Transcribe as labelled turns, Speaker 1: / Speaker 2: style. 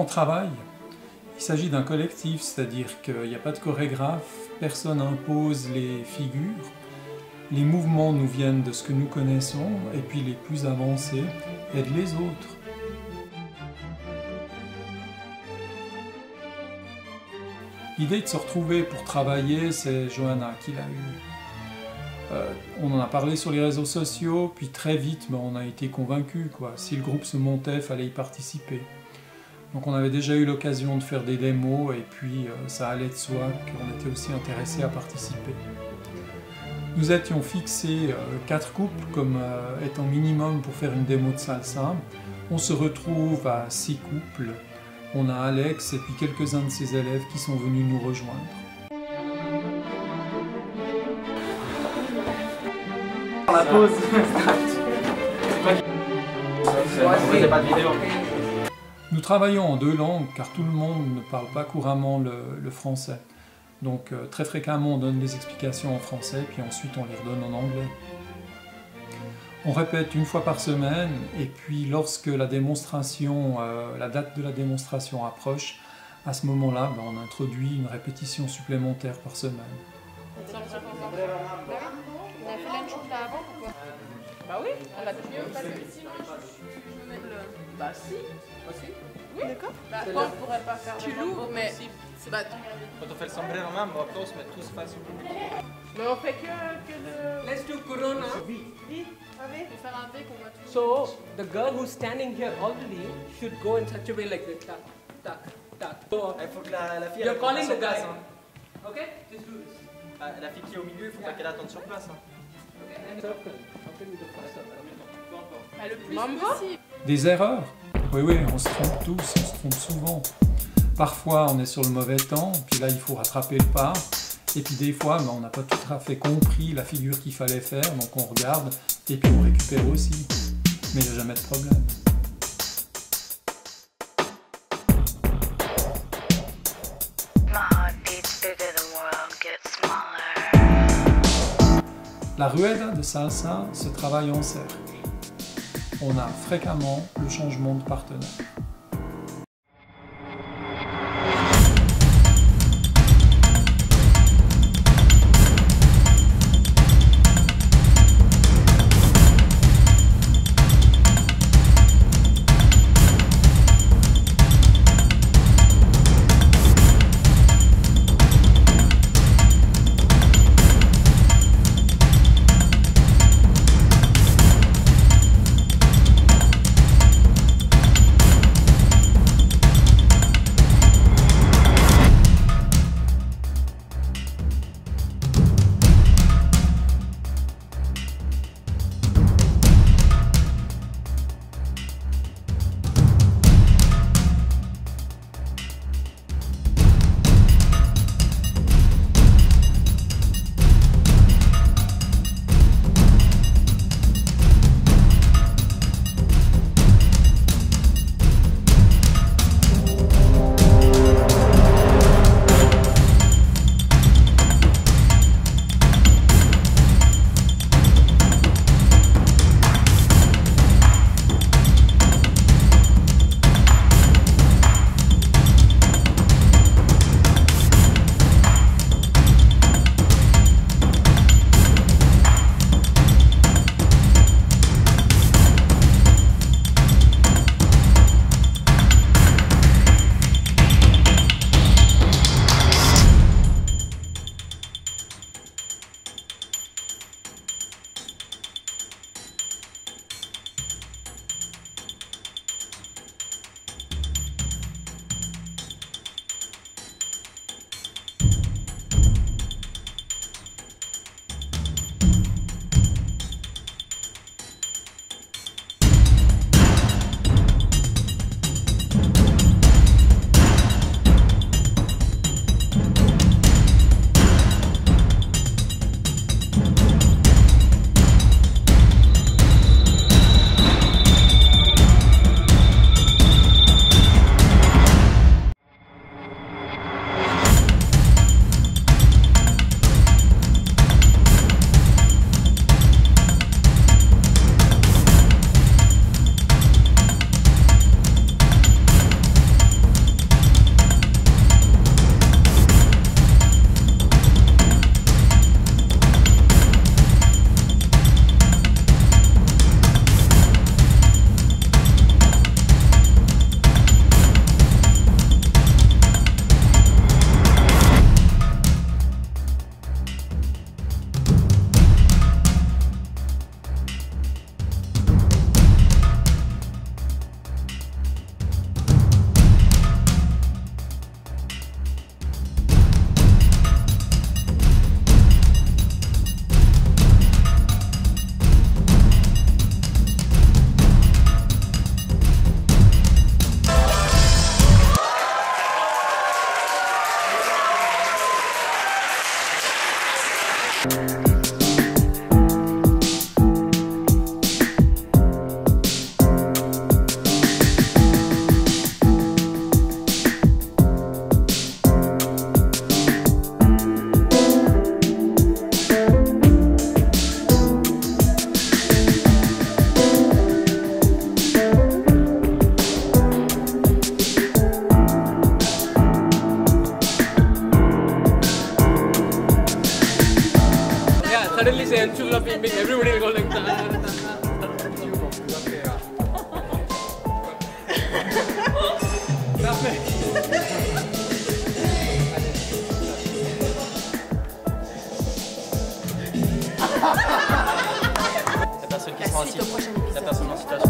Speaker 1: travaille. Il s'agit d'un collectif, c'est-à-dire qu'il n'y a pas de chorégraphe, personne n'impose les figures. Les mouvements nous viennent de ce que nous connaissons, et puis les plus avancés aident les autres. L'idée de se retrouver pour travailler, c'est Johanna qui l'a eue. On en a parlé sur les réseaux sociaux, puis très vite on a été convaincus. Si le groupe se montait, il fallait y participer. Donc on avait déjà eu l'occasion de faire des démos, et puis ça allait de soi qu'on était aussi intéressés à participer. Nous étions fixés 4 couples comme étant minimum pour faire une démo de salsa. On se retrouve à 6 couples. On a Alex et puis quelques-uns de ses élèves qui sont venus nous rejoindre.
Speaker 2: La pause.
Speaker 3: C'est pas de vidéo.
Speaker 1: Nous travaillons en 2 langues car tout le monde ne parle pas couramment le français. Donc très fréquemment on donne des explications en français puis ensuite on les redonne en anglais. On répète 1 fois par semaine et puis lorsque la démonstration, la date de la démonstration approche, à ce moment-là on introduit une répétition supplémentaire par semaine.
Speaker 4: On a fait l'enchant là avant ou quoi? Bah oui, on l'a mieux parce que sinon je mets le... Bah si, aussi. Oui, d'accord. Bah quoi, on pourrait pas faire tu l'ouvres, mais c'est bah
Speaker 3: Quand on fait le sombrero même, après on se met tous face au public.
Speaker 4: mais on fait que de...
Speaker 2: Let's do Corona.
Speaker 4: Allez, on va faire un V qu'on voit tout.
Speaker 2: So the girl who's standing here already should go in such a way like this. Tuck, tuck, tuck. So
Speaker 3: Il faut que la fille...
Speaker 2: you're calling the guy.
Speaker 3: Hein.
Speaker 2: Okay, just do this.
Speaker 3: La fille qui est au milieu, il faut pas qu'elle attende sur place. Hein.
Speaker 2: And circle. Something with the first circle.
Speaker 4: Bah, le plus possible.
Speaker 1: Des erreurs? Oui, on se trompe tous, on se trompe souvent. Parfois on est sur le mauvais temps, puis là il faut rattraper le pas. Et puis des fois on n'a pas tout à fait compris la figure qu'il fallait faire, donc on regarde et puis on récupère aussi. Mais il n'y a jamais de problème. La rueda de salsa se travaille en cercle. On a fréquemment le changement de partenaire.
Speaker 2: start filming, everybody will go like that.
Speaker 3: La personne qui sera en situation